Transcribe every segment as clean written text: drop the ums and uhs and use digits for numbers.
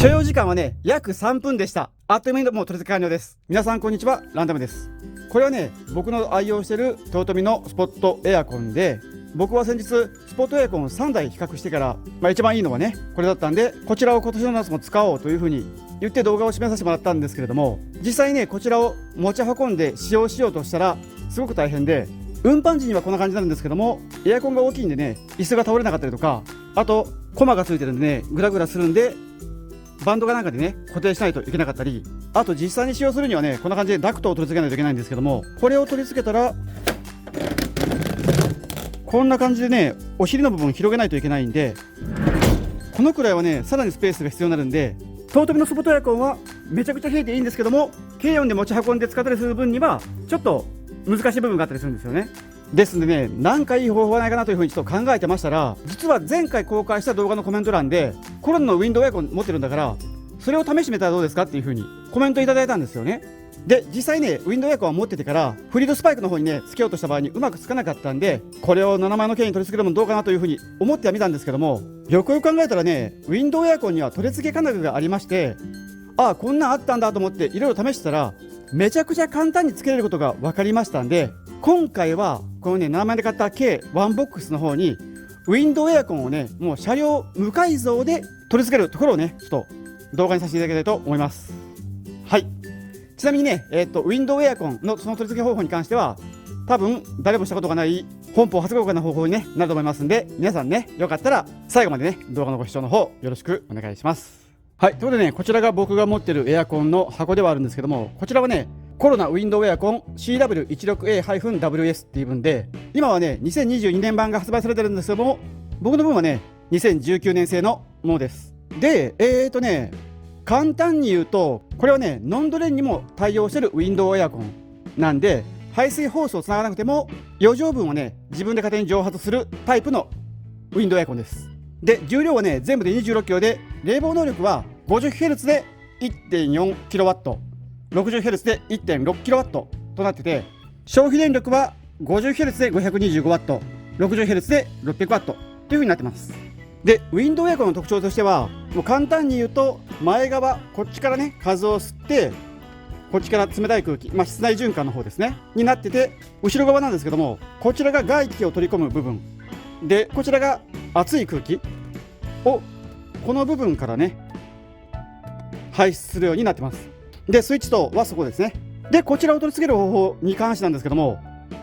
所要時間はね、約3分でした。あっという間にもう取り付け完了です。皆さんこんにちは、ランダムです。これはね、僕の愛用している豊臣のスポットエアコンで、僕は先日スポットエアコンを3台比較してから、一番いいのはね、これだったんで、こちらを今年の夏も使おうというふうに言って動画を示させてもらったんですけれども、実際ね、こちらを持ち運んで使用しようとしたらすごく大変で、運搬時にはこんな感じなんですけども、エアコンが大きいんでね、椅子が倒れなかったりとか、あとコマがついてるんでね、グラグラするんでバンドかなんかでね固定しないといけなかったり、あと実際に使用するにはね、こんな感じでダクトを取り付けないといけないんですけども、これを取り付けたらこんな感じでね、お尻の部分を広げないといけないんで、このくらいはねさらにスペースが必要になるんで、豊臣のスポットエアコンはめちゃくちゃ冷えていいんですけども、軽温で持ち運んで使ったりする分にはちょっと難しい部分があったりするんですよね。ですのでね、なんかいい方法はないかなというふうにちょっと考えてましたら、実は前回公開した動画のコメント欄で、コロナのウィンドウエアコン持ってるんだからそれを試してみたらどうですかっていうふうにコメントいただいたんですよね。で実際ね、ウィンドウエアコンは持っててからフリードスパイクの方にねつけようとした場合にうまくつかなかったんで、これを7万円の剣に取り付けるのもどうかなというふうに思ってはみたんですけども、よくよく考えたらね、ウィンドウエアコンには取り付け金具がありまして、ああこんなんあったんだと思っていろいろ試してたら、めちゃくちゃ簡単につけれることが分かりましたんで、今回はこのね7万円で買った計1ボックスの方にウィンドウエアコンをね、もう車両無改造で取り付けるところをね、ちょっと動画にさせていただきたいと思います。はい、ちなみにね、ウィンドウエアコンのその取り付け方法に関しては、多分誰もしたことがない本邦初公開の方法に、ね、なると思いますんで、皆さんね、よかったら最後までね動画のご視聴の方よろしくお願いします。はい、ということでね、こちらが僕が持ってるエアコンの箱ではあるんですけども、こちらはね、コロナウィンドウエアコン CW16A-WS っていう分で、今はね2022年版が発売されてるんですけども、僕の分はね2019年製のものです。で簡単に言うと、これはねノンドレンにも対応してるウィンドウエアコンなんで、排水ホースをつながなくても余剰分をね自分で勝手に蒸発するタイプのウィンドウエアコンです。で重量はね全部で 26kg で、冷房能力は 50Hz で 1.4kW、60Hz で 1.6kW となってて、消費電力は 50Hz で 525W、60Hz で 600W という風になってます。でウィンドウエアコンの特徴としては、もう簡単に言うと、前側こっちからね風を吸って、こっちから冷たい空気、室内循環の方ですねになってて、後ろ側なんですけども、こちらが外気を取り込む部分で、こちらが熱い空気をこの部分からね排出するようになってます。でスイッチとはそこですね。でこちらを取り付ける方法に関してなんですけども、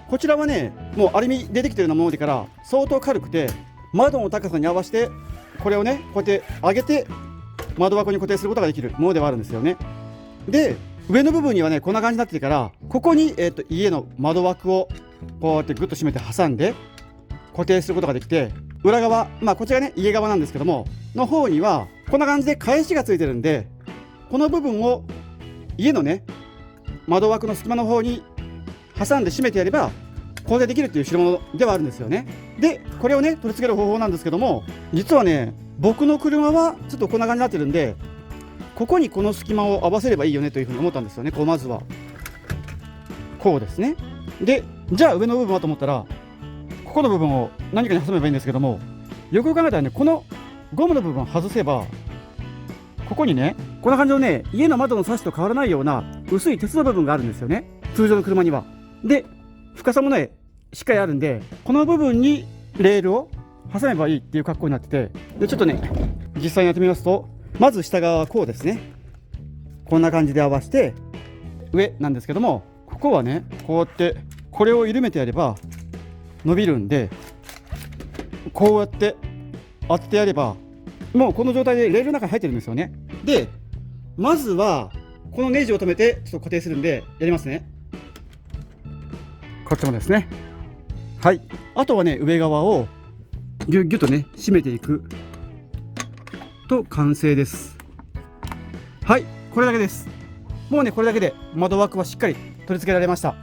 こちらはねもうアルミでできてるようなものだから相当軽くて、窓の高さに合わせてこれをねこうやって上げて窓枠に固定することができるものではあるんですよね。で上の部分にはねこんな感じになってるから、ここに、家の窓枠をこうやってグッと締めて挟んで固定することができて、裏側、こちらね家側なんですけどもの方にはこんな感じで返しがついてるんで、この部分を家のね窓枠の隙間の方に挟んで締めてやれば固定できるっていう代物ではあるんですよね。でこれをね取り付ける方法なんですけども、実はね僕の車はちょっとこんな感じになってるんで、ここにこの隙間を合わせればいいよねというふうに思ったんですよね。まずはこうですね。でじゃあ上の部分はと思ったら、ここの部分を何かに挟めばいいんですけども、よくよく考えたらね、このゴムの部分を外せば、ここにねこんな感じのね家の窓のサッシと変わらないような薄い鉄の部分があるんですよね、通常の車には。で深さもねしっかりあるんで、この部分にレールを挟めばいいっていう格好になってて、でちょっとね実際にやってみますと、まず下側はこうですね、こんな感じで合わせて上なんですけども、ここはねこうやってこれを緩めてやれば伸びるんで、こうやって当ててやればもうこの状態でレールの中に入ってるんですよね。でまずはこのネジを止めてちょっと固定するんでやりますね。こっちもですね。はい、あとはね上側をギュッギュッとね締めていくと完成です。はい、これだけです。もうねこれだけで窓枠はしっかり取り付けられました。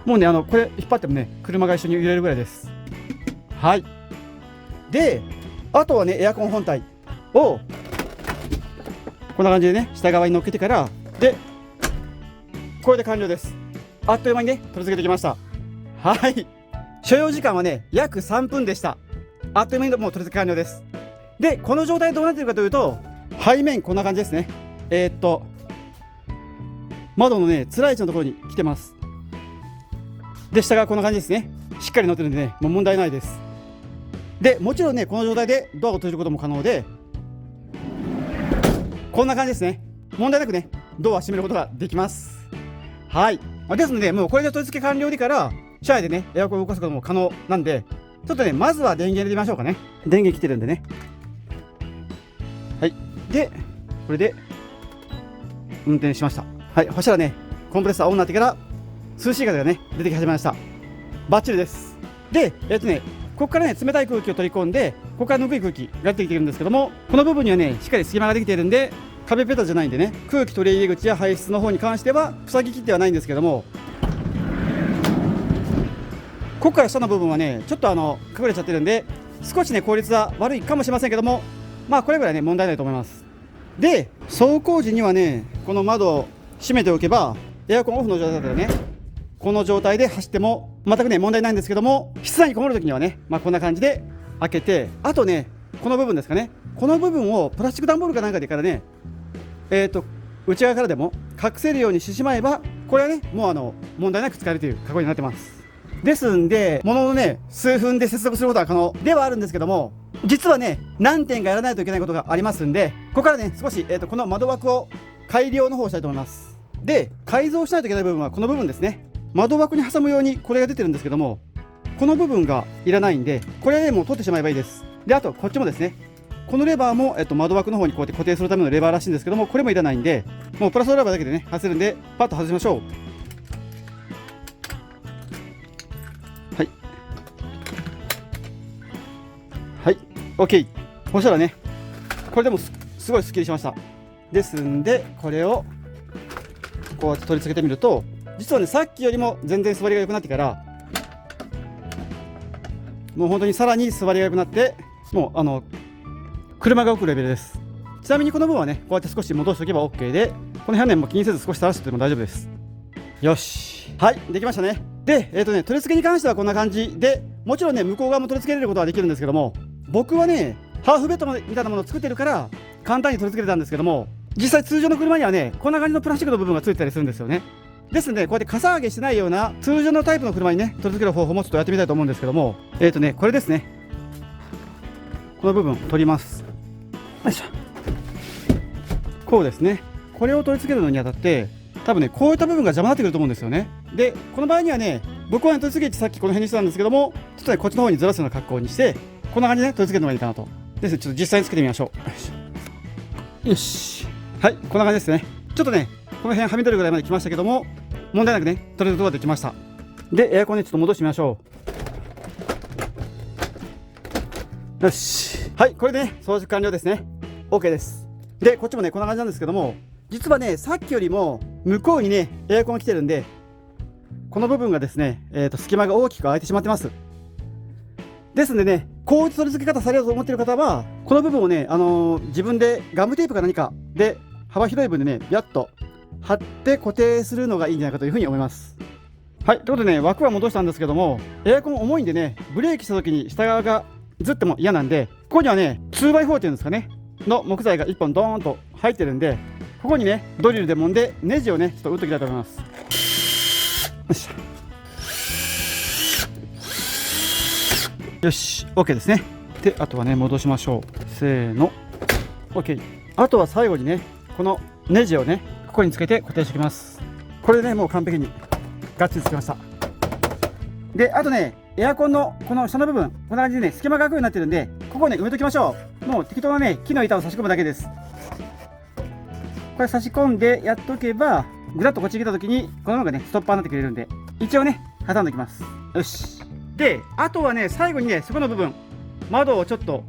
もうねこれ引っ張ってもね車が一緒に揺れるぐらいです。はい、であとはねエアコン本体をこんな感じでね下側に乗っけてから、でこれで完了です。あっという間にね取り付けてきました。はい、所要時間はね約3分でした。あっという間にもう取り付け完了です。でこの状態でどうなっているかというと、背面こんな感じですね。窓のねつらい位置のところに来てます。で下がこんな感じですね。しっかり乗ってるんでね、もう問題ないです。でもちろんねこの状態でドアを閉じることも可能で、こんな感じですね。問題なくねドアを閉めることができます。はい。ですのでもうこれで取り付け完了でから車内でねエアコンを動かすことも可能なんで、ちょっとねまずは電源入れてみましょうかね。電源来てるんでね。はい。でこれで運転しました。はい。そしたらねコンプレッサーオンになってから涼しい風がね出てき始めました。バッチリです。でここからね冷たい空気を取り込んで、ここからぬくい空気が出てきてるんですけども、この部分にはねしっかり隙間ができているんで、壁ペタじゃないんでね、空気取り入れ口や排出の方に関しては塞ぎ切ってはないんですけども、ここから下の部分はねちょっと隠れちゃってるんで、少しね効率は悪いかもしれませんけども、まあこれぐらいね問題ないと思います。で走行時にはねこの窓を閉めておけば、エアコンオフの状態だったらねこの状態で走っても全くね問題ないんですけども、室内にこもる時にはねこんな感じで開けて、あとねこの部分ですかね、この部分をプラスチック段ボールかなんかでからね内側からでも隠せるようにしてしまえば、これはねもう問題なく使えるという加工になってます。ですんでもののね数分で接続することは可能ではあるんですけども、実はね何点かやらないといけないことがありますんで、ここからね少し、この窓枠を改良の方をしたいと思います。で改造しないといけない部分はこの部分ですね。窓枠に挟むようにこれが出てるんですけども、この部分がいらないんで、これでもう取ってしまえばいいです。であとこっちもですね、このレバーも、窓枠の方にこうやって固定するためのレバーらしいんですけども、これもいらないんで、もうプラスレバーだけでね外せるんでパッと外しましょう。はいはい OK。 そしたらねこれでもすごいスッキリしました。ですんでこれをこうやって取り付けてみると、実はねさっきよりも全然座りが良くなってから、もう本当にさらに座りが良くなって、もう車が動くレベルです。ちなみにこの部分はねこうやって少し戻しておけば OK で、この辺はねもう気にせず少し垂らしてても大丈夫です。よし、はいできましたね。で取り付けに関してはこんな感じで、もちろんね向こう側も取り付けれることはできるんですけども、僕はねハーフベッドみたいなものを作ってるから簡単に取り付けれたんですけども、実際通常の車にはねこんな感じのプラスチックの部分がついてたりするんですよね。ですのでこうやってかさ上げしてないような通常のタイプの車にね取り付ける方法もちょっとやってみたいと思うんですけども、これですね、この部分取ります。よいしょ、こうですね。これを取り付けるのにあたって多分ねこういった部分が邪魔になってくると思うんですよね。でこの場合にはね、僕は、ね、取り付けてさっきこの辺にしてたんですけども、ちょっとねこっちの方にずらすような格好にして、こんな感じで、ね、取り付けるのがいいかなと。ですね、ちょっと実際につけてみましょう。よし、はいこんな感じですね。ちょっとねこの辺はみ出るぐらいまで来ましたけども、問題なくね取れることができました。でエアコンねちょっと戻してみましょう。よし、はいこれでね装着完了ですね。 OK です。でこっちもねこんな感じなんですけども、実はねさっきよりも向こうにねエアコンが来てるんで、この部分がですね、隙間が大きく空いてしまってます。ですんでね、こういう取り付け方されようと思っている方はこの部分をね、自分でガムテープか何かで幅広い分でねビャッと貼って固定するのがいいんじゃないかというふうに思います。はい、ということでね枠は戻したんですけども、エアコン重いんでねブレーキした時に下側がずっても嫌なんで、ここにはね 2x4 っていうんですかねの木材が1本ドーンと入ってるんで、ここにねドリルで揉んでネジをねちょっと打っておきたいと思います。よしよし OK ですね。であとはね戻しましょう。せーの OK。 あとは最後にねこのネジをねここにつけて固定しておきます。これでねもう完璧にガッチリつきました。であとねエアコンのこの下の部分こんな感じでね隙間が空くようになってるんで、ここをね埋めときましょう。もう適当なね木の板を差し込むだけです。これ差し込んでやっとけば、ぐらっとこっちに来た時にこのままがねストッパーになってくれるんで、一応ね挟んでおきます。よし、であとはね最後にねそこの部分窓をちょっと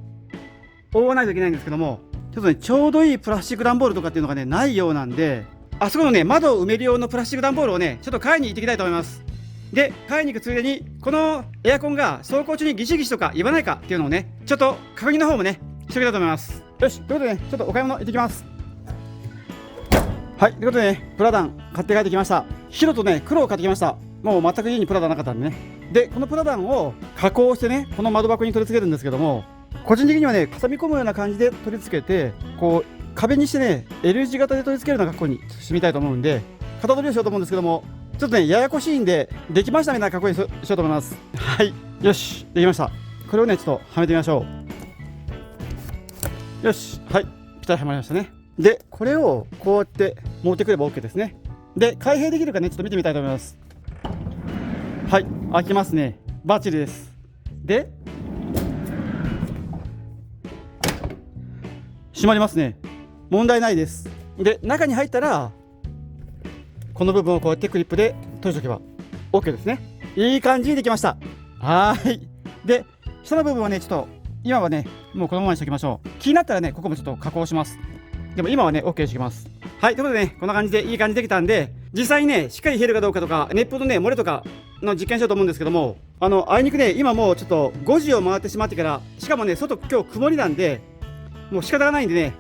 覆わないといけないんですけども、ちょっとねちょうどいいプラスチック段ボールとかっていうのがねないようなんで、あそこのね窓を埋める用のプラスチック段ボールをねちょっと買いに行ってきたいと思います。で買いに行くついでにこのエアコンが走行中にギシギシとか言わないかっていうのをねちょっと確認の方もねしておきたいと思います。よし、ということでねちょっとお買い物行ってきます。はい、ということでねプラダン買って帰ってきました。白とね黒を買ってきました。もう全く家にプラダンなかったんでね。でこのプラダンを加工してねこの窓箱に取り付けるんですけども、個人的にはね挟み込むような感じで取り付けて、こう壁にしてね L 字型で取り付けるような格好にしてみたいと思うんで、型取りをしようと思うんですけども、ちょっとねややこしいんで、できましたみたいな格好にしようと思います。はい、よし、できました。これをねちょっとはめてみましょう。よし、はい、ピタリはまりましたね。でこれをこうやって持ってくれば OK ですね。で開閉できるかねちょっと見てみたいと思います。はい、開きますね。バッチリです。で閉まりますね。問題ないです。で中に入ったらこの部分をこうやってクリップで閉じとけば OK ですね。いい感じにできました。はい。で下の部分はねちょっと今はねもうこのままにしておきましょう。気になったらねここもちょっと加工します。でも今はね OK にしておきます。はい、ということでねこんな感じでいい感じでできたんで、実際にねしっかり冷えるかどうかとか熱風のね漏れとかの実験しようと思うんですけども、あいにくね今もうちょっと5時を回ってしまってから、しかもね外今日曇りなんでもう仕方がないんでね、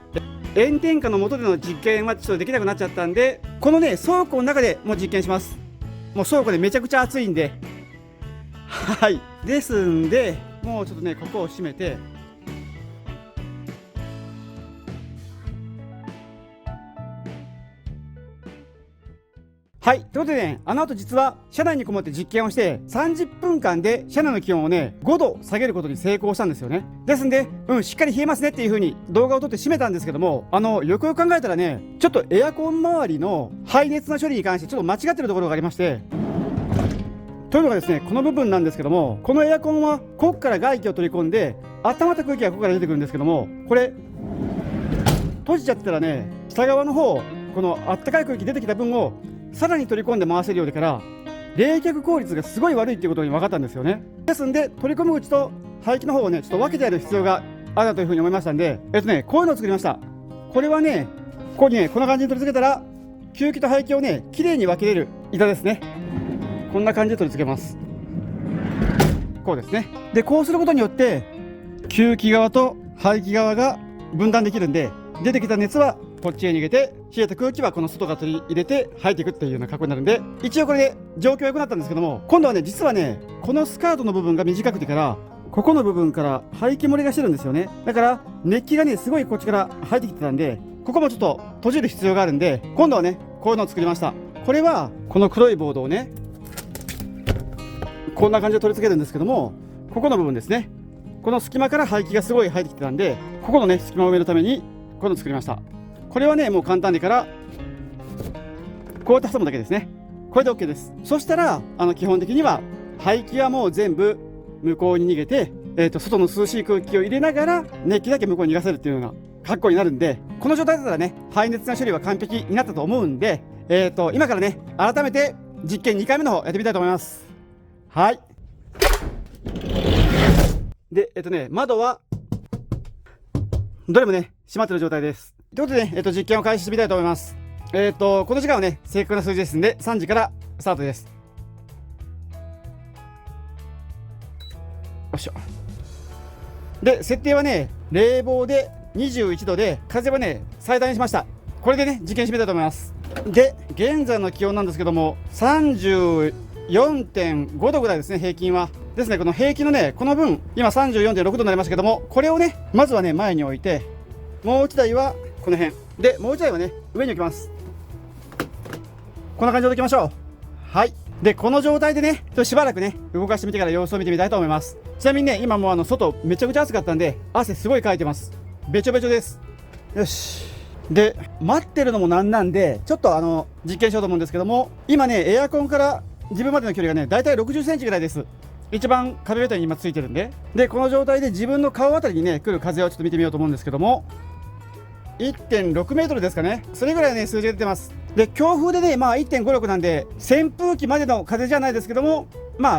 炎天下の下での実験はちょっとできなくなっちゃったんで、このね倉庫の中でもう実験します。もう倉庫でめちゃくちゃ暑いんで、はいですんでもうちょっとねここを閉めて、はい、ということでね、あの後実は車内にこもって実験をして30分間で車内の気温をね5度下げることに成功したんですよね。ですんで、しっかり冷えますねっていう風に動画を撮って締めたんですけども、よくよく考えたらねちょっとエアコン周りの排熱の処理に関してちょっと間違ってるところがありまして、というのがですねこの部分なんですけども、このエアコンはここから外気を取り込んで温まった空気がここから出てくるんですけども、これ閉じちゃってたらね下側の方このあったかい空気出てきた分をさらに取り込んで回せるようだから冷却効率がすごい悪いっていうことに分かったんですよね。ですんで取り込む口と排気の方をねちょっと分けてやる必要があるなというふうに思いましたんで、こういうのを作りました。これはねここにねこんな感じに取り付けたら吸気と排気をねきれいに分けれる板ですね。こんな感じで取り付けます。こうですね。でこうすることによって吸気側と排気側が分断できるんで、出てきた熱はこっちへ逃げて、冷えた空気はこの外から取り入れて入っていくっていうような格好になるんで、一応これで状況良くなったんですけども、今度はね実はねこのスカートの部分が短くてからここの部分から排気漏れがしてるんですよね。だから熱気がねすごいこっちから入ってきてたんで、ここもちょっと閉じる必要があるんで、今度はねこういうのを作りました。これはこの黒いボードをねこんな感じで取り付けるんですけども、ここの部分ですね、この隙間から排気がすごい入ってきてたんで、ここのね隙間を埋めるためにこういうのを作りました。これはねもう簡単でからこうやって挟むだけですね。これで OK です。そしたら基本的には排気はもう全部向こうに逃げて、外の涼しい空気を入れながら熱気だけ向こうに逃がせるっていうような格好になるんで、この状態だったらね排熱の処理は完璧になったと思うんで、今からね改めて実験2回目の方やってみたいと思います。はい。で窓はどれもね閉まってる状態です。ということで、実験を開始してみたいと思います。この時間はね正確な数字ですんで3時からスタートです。よいしょ。で設定はね冷房で21度で風はね最大にしました。これでね実験してみたいと思います。で現在の気温なんですけども 34.5 度ぐらいですね。平均はですね、この平均のねこの分今 34.6 度になりましたけども、これをねまずはね前に置いて、もう1台はこの辺で、もう1台はね上に置きます。こんな感じで置きましょう。はい。でこの状態でねちょっとしばらくね動かしてみてから様子を見てみたいと思います。ちなみにね今もう外めちゃくちゃ暑かったんで汗すごいかいてます。べちょべちょです。よし。で待ってるのもなんなんでちょっと実験しようと思うんですけども、今ねエアコンから自分までの距離がねだいたい60センチぐらいです。一番壁ベタに今ついてるんで、この状態で自分の顔あたりにね来る風をちょっと見てみようと思うんですけども、 1.6 メートルですかね。それぐらいね数字が出てます。で強風でね1.56 なんで扇風機までの風じゃないですけども、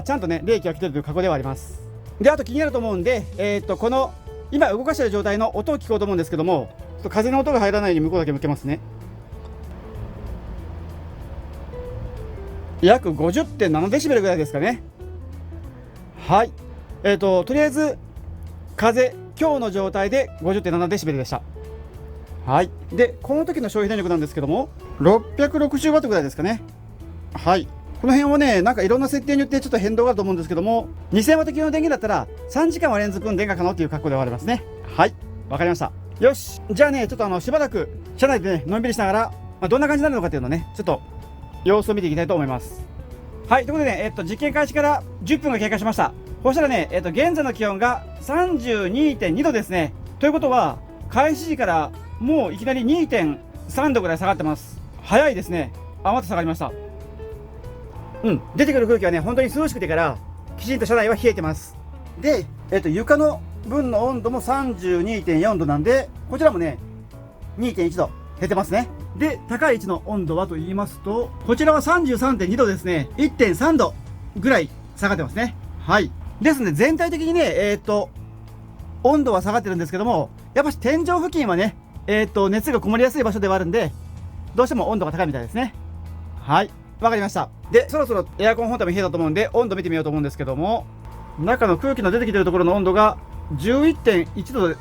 ちゃんとね冷気が来てるという過去ではあります。であと気になると思うんで、この今動かしている状態の音を聞こうと思うんですけども、ちょっと風の音が入らないように向こうだけ向けますね。約 50.7 デシベルぐらいですかね。はい。とりあえず風今日の状態で 50.7 デシベルでした。はい。でこの時の消費電力なんですけども660ワットぐらいですかね。はい。この辺はねなんかいろんな設定によってちょっと変動があると思うんですけども、2000ワット級の電源だったら3時間は連続運転が可能という格好ではありますね。はい、わかりました。よし、じゃあね、ちょっとしばらく車内でね、のんびりしながら、どんな感じになるのかっていうのをね、ちょっと様子を見ていきたいと思います。はい、ということでね、実験開始から10分が経過しました。そしたらね、現在の気温が 32.2 度ですね。ということは、開始時からもういきなり 2.3 度ぐらい下がってます。早いですね。あ、また下がりました。出てくる空気はね、本当に涼しくてから、きちんと車内は冷えてます。で、床の分の温度も 32.4 度なんで、こちらもね、2.1 度減ってますね。で、高い位置の温度はと言いますと、こちらは 33.2 度ですね。1.3 度ぐらい下がってますね。はい。ですので、全体的にね、温度は下がってるんですけども、やっぱし天井付近はね、熱がこもりやすい場所ではあるんで、どうしても温度が高いみたいですね。はい。わかりました。で、そろそろエアコン本体も冷えたと思うんで、温度見てみようと思うんですけども、中の空気の出てきてるところの温度が 11.1 度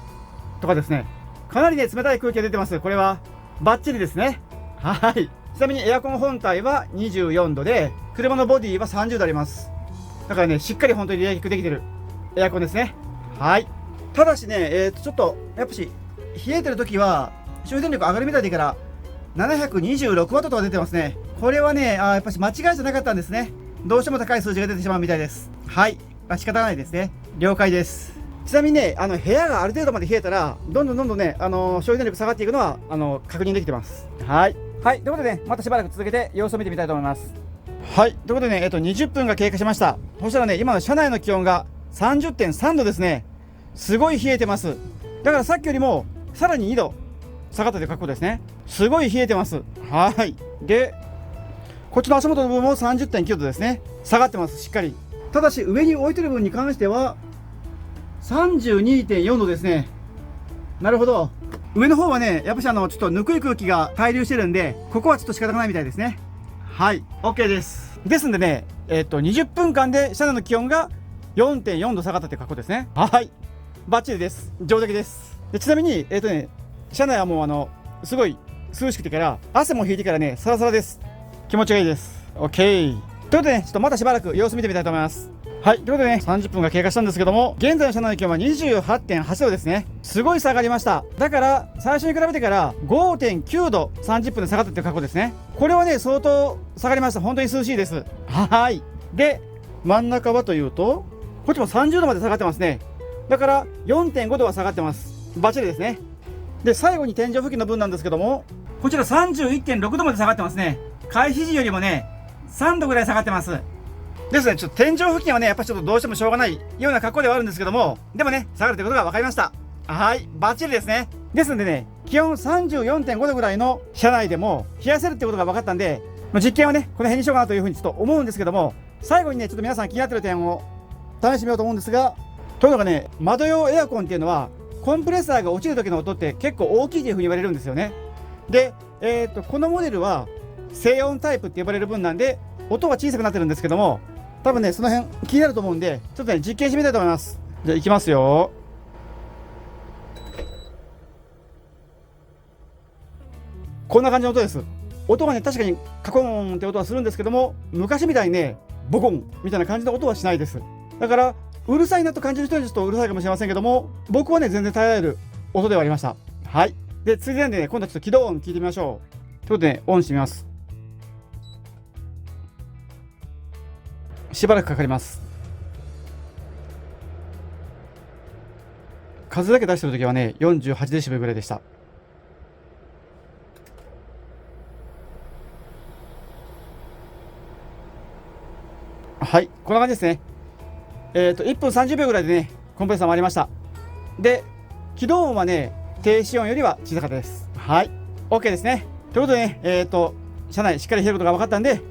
とかですね。かなりね、冷たい空気が出てます。これはバッチリですね。はい。ちなみにエアコン本体は24度で、車のボディは30度あります。だからね、しっかり本当に冷却できてるエアコンですね。はい。ただしね、ちょっと、やっぱし、冷えてる時は、消費電力上がるみたいでから、726ワットとか出てますね。これはね、やっぱし間違いじゃなかったんですね。どうしても高い数字が出てしまうみたいです。はい。仕方ないですね。了解です。ちなみにね、部屋がある程度まで冷えたら、どんどんね、消費電力下がっていくのは、確認できてます。はい。はい。ということでね、またしばらく続けて様子を見てみたいと思います。はい。ということでね、20分が経過しました。そしたらね、今の車内の気温が 30.3 度ですね。すごい冷えてます。だからさっきよりも、さらに2度下がったという格好ですね。すごい冷えてます。はい。で、こっちの足元の部分も 30.9 度ですね。下がってます。しっかり。ただし、上に置いてる分に関しては、32.4 度ですね。なるほど。上の方はね、やっぱしちょっとぬくい空気が滞留してるんで、ここはちょっと仕方がないみたいですね。はい。OK です。ですんでね、20分間で車内の気温が 4.4 度下がったという格好ですね。はい。バッチリです。上出来です。でちなみに、車内はもうすごい涼しくてから、汗も引いてからね、サラサラです。気持ちがいいです。OK。ということでね、ちょっとまたしばらく様子見てみたいと思います。はい。ということでね、30分が経過したんですけども、現在の車内の気温は 28.8 度ですね。すごい下がりました。だから、最初に比べてから 5.9 度30分で下がったという格好ですね。これはね、相当下がりました。本当に涼しいです。はい。で、真ん中はというと、こっちも30度まで下がってますね。だから、4.5 度は下がってます。バッチリですね。で、最後に天井付近の分なんですけども、こちら 31.6 度まで下がってますね。開始時よりもね、3度ぐらい下がってます。ですね、ちょっと天井付近はね、やっぱりちょっとどうしてもしょうがないような格好ではあるんですけども、でもね、下がるということが分かりました。はい、バッチリですね。ですんでね、気温 34.5 度ぐらいの車内でも冷やせるってことが分かったんで、実験はね、この辺にしようかなというふうにちょっと思うんですけども、最後にね、ちょっと皆さん気になってる点を試してみようと思うんですが、というのがね、窓用エアコンっていうのは、コンプレッサーが落ちる時の音って結構大きいというふうに言われるんですよね。で、このモデルは静音タイプって呼ばれる分なんで、音は小さくなってるんですけども、多分ね、その辺気になると思うんで、ちょっとね、実験してみたいと思います。じゃあ、いきますよ。こんな感じの音です。音がね、確かにカコーンって音はするんですけども、昔みたいにね、ボコンみたいな感じの音はしないです。だから、うるさいなと感じる人はちょっとうるさいかもしれませんけども、僕はね、全然耐えられる音ではありました。はい。で、次なんでね、今度はちょっと起動音聞いてみましょう。ということでね、オンしてみます。しばらくかかります。数だけ出してるときはね、48デシベルぐらいでした。はい、こんな感じですね。1分30秒ぐらいでね、コンプレッサー回りました。で、起動音はね、停止音よりは小さかったです。はい、OK ですね。ということでね、車内しっかり冷えることが分かったんで、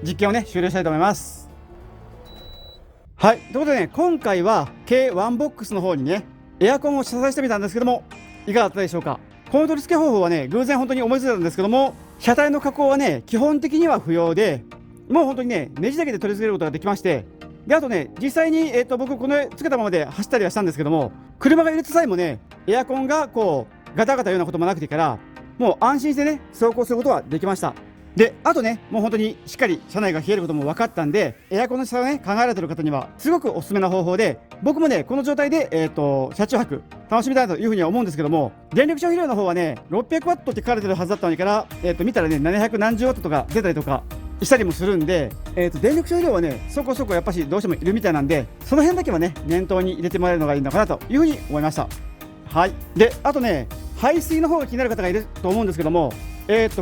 実験をね、終了したいと思います。はい、ということでね、今回は K1box の方にね、エアコンを車載してみたんですけども、いかがだったでしょうか。この取り付け方法はね、偶然本当に思いついたんですけども、車体の加工はね、基本的には不要で、もう本当にね、ネジだけで取り付けることができまして、で、あとね、実際に、僕、このつけたままで走ったりはしたんですけども、車が入れた際もね、エアコンがこう、ガタガタいうようなこともなくてから、もう安心してね、走行することができました。で、あとね、もう本当にしっかり車内が冷えることも分かったんで、エアコンの下をね、考えられてる方には、すごくおすすめな方法で、僕もねこの状態で、車中泊楽しみたいというふうには思うんですけども、電力消費量の方はね600ワットって書かれてるはずだったのにから、見たらね700何十ワットとか出たりとかしたりもするんで、電力消費量はねそこそこやっぱしどうしてもいるみたいなんで、その辺だけはね念頭に入れてもらえるのがいいのかなというふうに思いました。はい。であとね排水の方が気になる方がいると思うんですけども、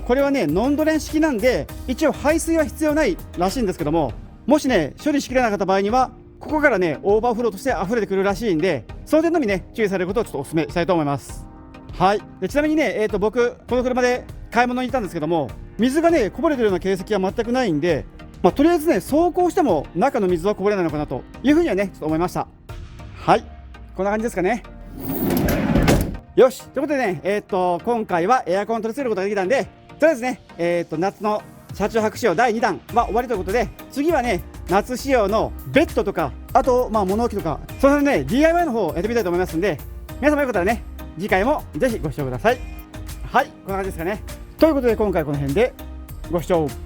これはねノンドレン式なんで一応排水は必要ないらしいんですけども、もしね処理しきれなかった場合にはここからねオーバーフローとして溢れてくるらしいんで、その点のみね注意されることをちょっとお勧めしたいと思います。はい。でちなみにね、僕この車で買い物に行ったんですけども、水がねこぼれてるような形跡は全くないんで、とりあえずね走行しても中の水はこぼれないのかなというふうにはねちょっと思いました。はい、こんな感じですかね。よし、ということでね、今回はエアコンを取り付けることができたんで、とりあえずね、夏の車中泊仕様第2弾は終わりということで、次はね夏仕様のベッドとか、あと物置とか、その辺ね DIY の方をやってみたいと思いますんで、皆様よかったらね次回もぜひご視聴ください。はい、こんな感じですかね。ということで今回この辺でご視聴ありがと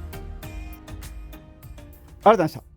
うございました。